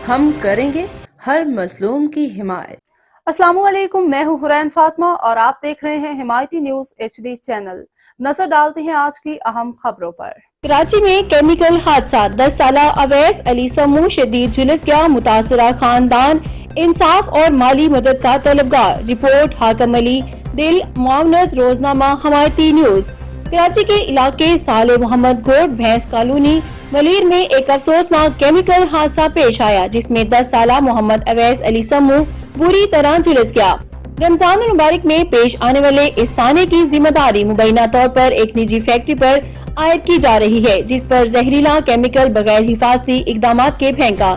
ہم کریں گے ہر مظلوم کی حمایت۔ السلام علیکم، میں ہوں حرین فاطمہ اور آپ دیکھ رہے ہیں حمایتی نیوز HD چینل۔ نظر ڈالتے ہیں آج کی اہم خبروں پر۔ کراچی میں کیمیکل حادثہ، 10 سالہ اویس علی سمو شدید جھلس گیا، متاثرہ خاندان انصاف اور مالی مدد کا طلبگار۔ رپورٹ حاکم علی دل، معاونت روزنامہ حمایتی نیوز۔ کراچی کے علاقے صالح محمد گوٹ بھینس کالونی ملیر میں ایک افسوسناک کیمیکل حادثہ پیش آیا جس میں 10 سالہ محمد اویس علی سمو بری طرح جھلس گیا۔ رمضان المبارک میں پیش آنے والے اس سانے کی ذمہ داری مبینہ طور پر ایک نجی فیکٹری پر عائد کی جا رہی ہے جس پر زہریلا کیمیکل بغیر حفاظتی اقدامات کے پھینکا۔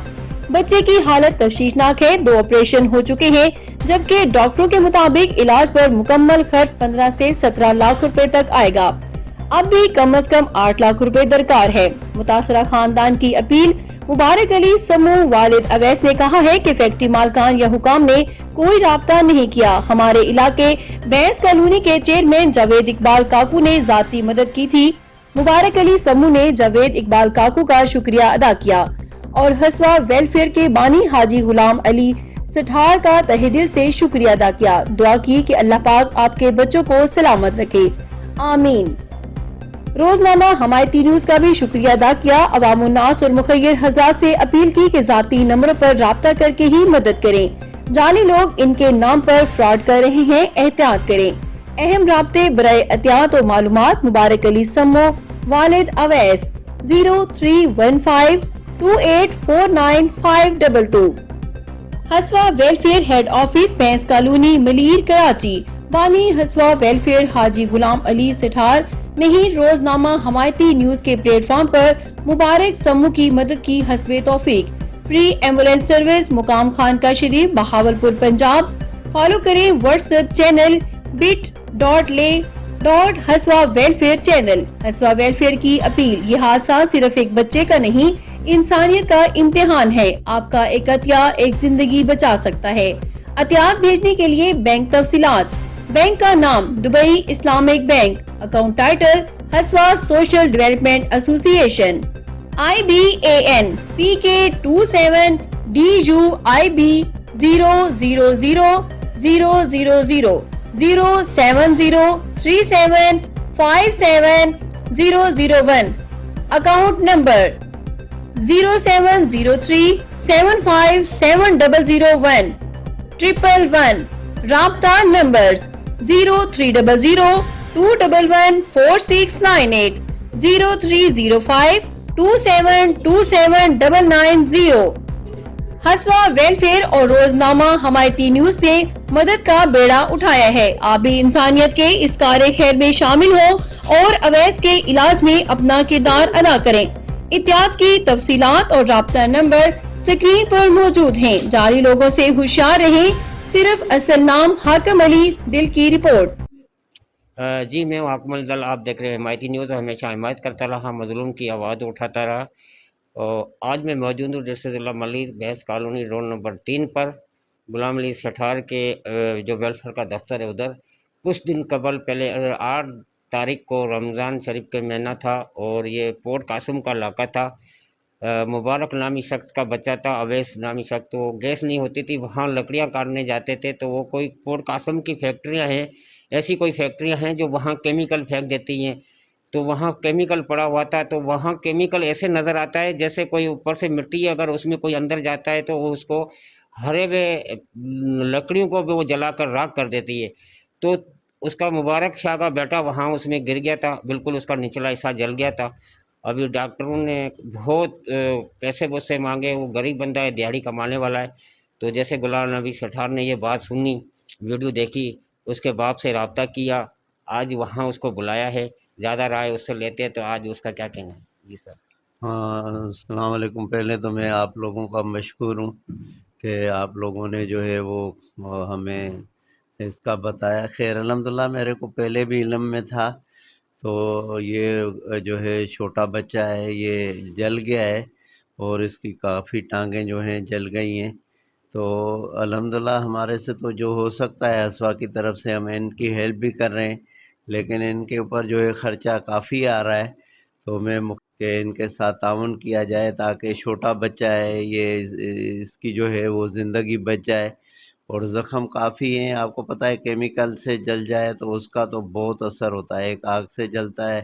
بچے کی حالت تشویشناک ہے، 2 آپریشن ہو چکے ہیں جبکہ ڈاکٹروں کے مطابق علاج پر مکمل خرچ 15 سے 17 لاکھ روپے تک آئے گا۔ اب بھی کم از کم 8 لاکھ روپے درکار ہے۔ متاثرہ خاندان کی اپیل۔ مبارک علی سمو والد اویس نے کہا ہے کہ فیکٹری مالکان یا حکام نے کوئی رابطہ نہیں کیا۔ ہمارے علاقے بینس کالونی کے چیئرمین جاوید اقبال کاکو نے ذاتی مدد کی تھی۔ مبارک علی سمو نے جاوید اقبال کاکو کا شکریہ ادا کیا اور ہسوا ویلفیئر کے بانی حاجی غلام علی سٹھار کا تہہ دل سے شکریہ ادا کیا۔ دعا کی کہ اللہ پاک آپ کے بچوں کو سلامت رکھے، آمین۔ روزنامہ حمایتی نیوز کا بھی شکریہ ادا کیا۔ عوام الناس اور مخیر حضرات سے اپیل کی کہ ذاتی نمبروں پر رابطہ کر کے ہی مدد کریں، جعلی لوگ ان کے نام پر فراڈ کر رہے ہیں، احتیاط کریں۔ اہم رابطے برائے احتیاط و معلومات۔ مبارک علی سمو والد اویس 0315 2849 ہسوا ویلفیئر ہیڈ آفس بینس کالونی ملیر کراچی۔ بانی ہسوا ویلفیئر حاجی غلام علی سٹھار نہیں روزنامہ حمایتی نیوز کے پلیٹ فارم پر مبارک سمو کی مدد کی حسب توفیق۔ فری ایمبولینس سروس مقام خانقاہ شریف بہاولپور پنجاب۔ فالو کریں واٹس ایپ چینل bit.ly/ہسوا ویلفیئر چینل۔ ہسوا ویلفیئر کی اپیل، یہ حادثہ صرف ایک بچے کا نہیں انسانیت کا امتحان ہے۔ آپ کا ایک عطیہ ایک زندگی بچا سکتا ہے۔ عطیات بھیجنے کے لیے بینک تفصیلات۔ بینک کا نام Dubai Islamic bank. Account title Haswa social development association. IBAN PK27 DUIB 000000 07037570001۔ Account number 07037570001 111۔ رابطہ نمبرز 0300211468 030527279990۔ ہسوا ویلفیئر اور روزنامہ حمایتی نیوز نے مدد کا بیڑا اٹھایا ہے۔ آپ بھی انسانیت کے اس کار خیر میں شامل ہوں اور اویس کے علاج میں اپنا کردار ادا کریں۔ احتیاط کی تفصیلات اور رابطہ نمبر سکرین پر موجود ہیں۔ جعلی لوگوں سے ہوشیار رہیں، صرف اصل نام حاکم علی دل کی رپورٹ۔ جی میں حاکم علی دل، آپ دیکھ رہے ہیں حمایتی نیوز، ہمیشہ حمایت کرتا رہا، مظلوم کی آواز اٹھاتا رہا۔ اور آج میں موجود ہوں ڈسٹرکٹ ضلع ملیر بحث کالونی روڈ نمبر 3 پر، غلام علی سٹھار کے جو ویلفیئر کا دفتر ہے ادھر۔ کچھ دن قبل پہلے 8 تاریخ کو رمضان شریف کا مہینہ تھا اور یہ پورٹ قاسم کا علاقہ تھا۔ مبارک نامی شخص کا بچہ تھا، اویس نامی شخص، تو گیس نہیں ہوتی تھی، وہاں لکڑیاں کاٹنے جاتے تھے، تو وہ کوئی پورٹ قاسم کی فیکٹریاں ہیں، ایسی کوئی فیکٹریاں ہیں جو وہاں کیمیکل پھینک دیتی ہیں، تو وہاں کیمیکل پڑا ہوا تھا، تو وہاں کیمیکل ایسے نظر آتا ہے جیسے کوئی اوپر سے مٹی اگر اس میں کوئی اندر جاتا ہے تو وہ اس کو ہرے ہوئے لکڑیوں کو بھی وہ جلا کر راکھ کر دیتی ہے۔ تو اس کا مبارک شاہ کا بیٹا وہاں اس میں گر گیا تھا، بالکل اس کا نچلا حصہ جل گیا تھا۔ ابھی ڈاکٹروں نے بہت پیسے سے مانگے، وہ غریب بندہ ہے، دیہڑی کمانے والا ہے۔ تو جیسے غلام نبی سٹھار نے یہ بات سنی، ویڈیو دیکھی، اس کے باپ سے رابطہ کیا، آج وہاں اس کو بلایا ہے، زیادہ رائے اس سے لیتے ہیں، تو آج اس کا کیا کہنا ہے؟ جی سر۔ السلام علیکم۔ پہلے تو میں آپ لوگوں کا مشکور ہوں کہ آپ لوگوں نے جو ہے وہ ہمیں اس کا بتایا۔ خیر الحمدللہ میرے کو پہلے بھی علم میں تھا، تو یہ جو ہے چھوٹا بچہ ہے یہ جل گیا ہے اور اس کی کافی ٹانگیں جو ہیں جل گئی ہیں۔ تو الحمدللہ ہمارے سے تو جو ہو سکتا ہے اسوا کی طرف سے ہم ان کی ہیلپ بھی کر رہے ہیں، لیکن ان کے اوپر جو ہے خرچہ کافی آ رہا ہے۔ تو میں کہ ان کے ساتھ تعاون کیا جائے تاکہ چھوٹا بچہ ہے یہ اس کی جو ہے وہ زندگی بچ جائے. اور زخم کافی ہیں، آپ کو پتہ ہے کیمیکل سے جل جائے تو اس کا تو بہت اثر ہوتا ہے. ایک آگ سے جلتا ہے،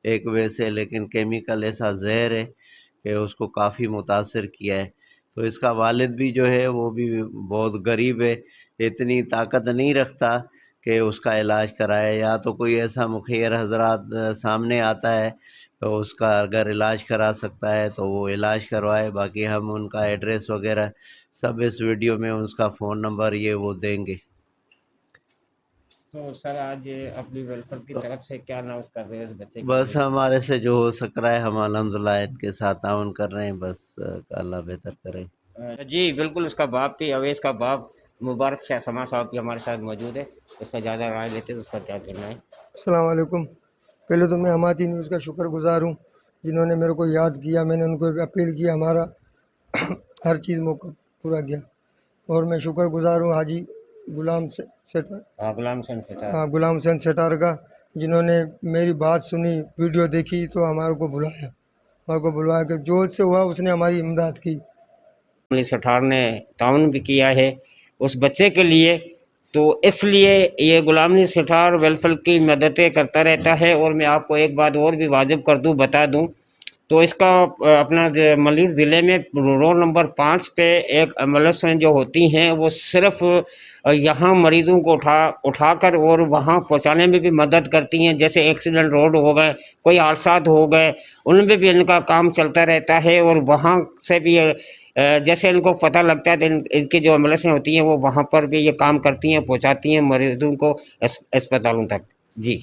ایک ویسے، لیکن کیمیکل ایسا زہر ہے کہ اس کو کافی متاثر کیا ہے. تو اس کا والد بھی جو ہے وہ بھی بہت غریب ہے، اتنی طاقت نہیں رکھتا کہ اس کا علاج کرائے. یا تو کوئی ایسا مخیر حضرات سامنے آتا ہے تو اس کا اگر علاج کرا سکتا ہے تو وہ علاج کروائے. باقی ہم ان کا ایڈریس وغیرہ سب اس ویڈیو میں، اس کا فون نمبر یہ وہ دیں گے. تو سر آج اپنی ویلفیئر کی طرف سے کیا نہ اس کا اس بچے کے بس لیے؟ ہمارے سے جو ہو سک رہا ہے ہم الحمدللہ ان کے ساتھ تعاون کر رہے ہیں. بس اللہ بہتر کرے. جی بالکل، اس کا باپ بھی، اویس کا باپ مبارک شاہ سما صاحب بھی ہمارے ساتھ موجود ہے. اس کا زیادہ رائے لیتے ہیں اس کا کیا کہنا ہے. السلام علیکم. پہلے تو میں ہماتی نیوز کا شکر گزار ہوں جنہوں نے میرے کو یاد کیا. میں نے ان کو اپیل کیا، ہمارا ہر چیز موقع پورا کیا. اور میں شکر گزار ہوں حاجی غلام حسین سٹار کا، جنہوں نے میری بات سنی، ویڈیو دیکھی تو ہمارے کو بلوایا کہ جو سے ہوا اس نے ہماری امداد کی. سٹھار نے تعاون بھی کیا ہے اس بچے کے لیے، تو اس لیے یہ غلام نبی سٹھار ویلفیئر کی مددیں کرتا رہتا ہے. اور میں آپ کو ایک بات اور بھی واجب کر دوں، بتا دوں، تو اس کا اپنا ملیر ضلع میں رول نمبر 5 پہ ایک ایمبولینس جو ہوتی ہیں وہ صرف یہاں مریضوں کو اٹھا کر اور وہاں پہنچانے میں بھی مدد کرتی ہیں. جیسے ایکسیڈنٹ روڈ ہو گئے، کوئی حادثات ہو گئے، ان میں بھی ان کا کام چلتا رہتا ہے. اور وہاں سے بھی جیسے ان کو پتہ لگتا ہے تو ان کی جو ایمبولینسیں ہوتی ہیں وہ وہاں پر بھی یہ کام کرتی ہیں، پہنچاتی ہیں مریضوں کو اسپتالوں تک. جی.